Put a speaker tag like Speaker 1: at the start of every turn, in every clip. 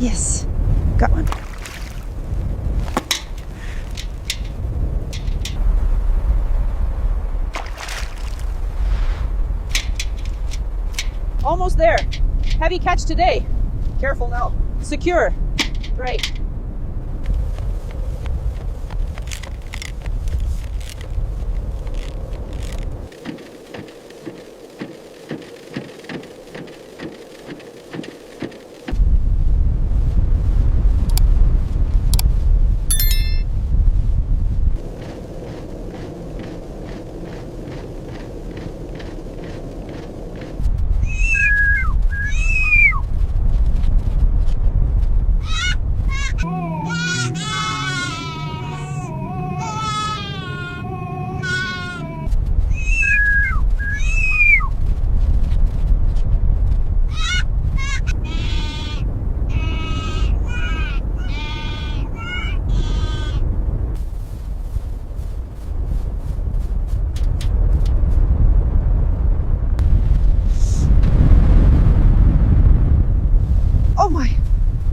Speaker 1: Yes, got one. Almost there. Heavy catch today. Careful now. Secure. Right.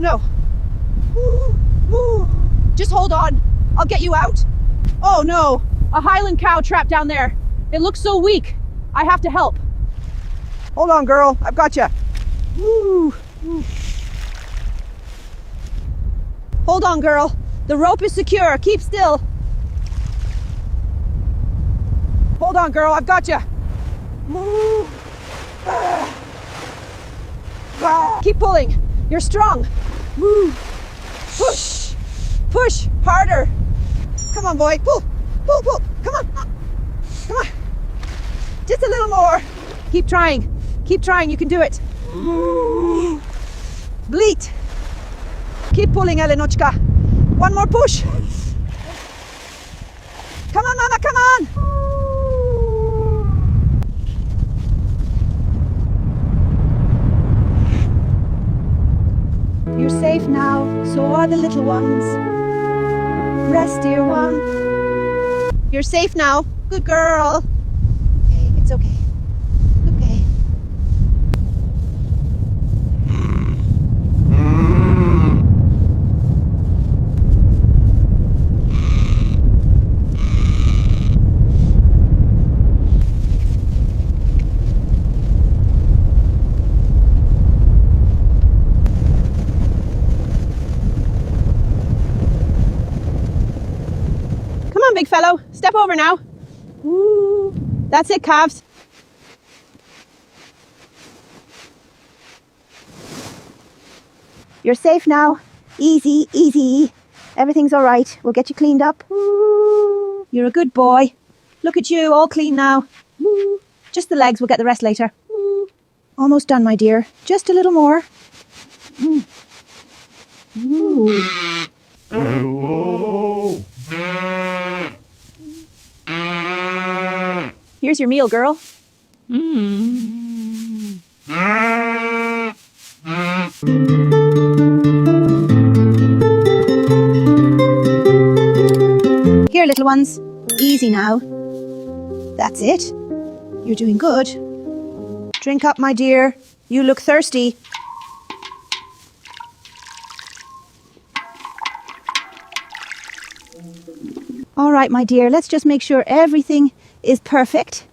Speaker 1: No. Just hold on. I'll get you out. Oh no. A Highland cow trapped down there. It looks so weak. I have to help. Hold on, girl. I've got you. Hold on, girl. The rope is secure. Keep still. Hold on, girl. I've got you. Keep pulling. You're strong. Push. Push. Harder. Come on, boy. Pull. Pull, pull. Come on. Come on. Just a little more. Keep trying. Keep trying. You can do it. Bleat. Keep pulling, Elenochka. One more push. Come on, Mama. Come on. You're safe now, so are the little ones. Rest, dear one. You're safe now. Good girl. Okay, it's okay. Okay. Big fellow, step over now. Ooh, that's it, calves. You're safe now. Easy, easy. Everything's all right. We'll get you cleaned up. Ooh, you're a good boy. Look at you, all clean now. Ooh, just the legs. We'll get the rest later. Ooh. Almost done, my dear. Just a little more. Ooh. Ooh. Here's your meal, girl. Here, little ones. Easy now. That's it. You're doing good. Drink up, my dear. You look thirsty. All right, my dear. Let's just make sure everything is perfect.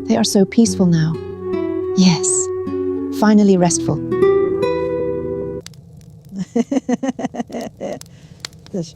Speaker 1: They are so peaceful now. Yes, finally restful. This.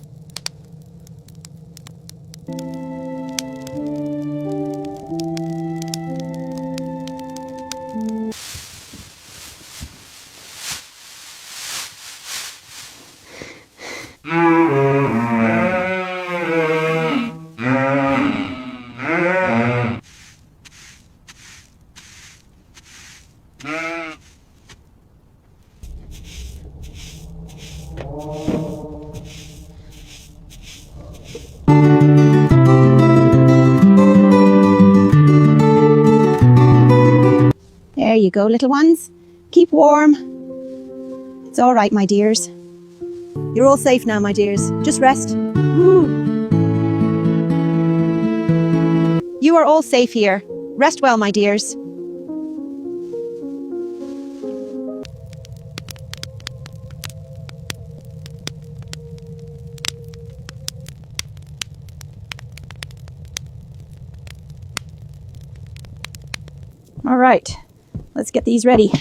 Speaker 1: you go, little ones. Keep warm. It's all right, my dears. You're all safe now, my dears. Just rest. You are all safe here. Rest well, my dears. All right, let's get these ready.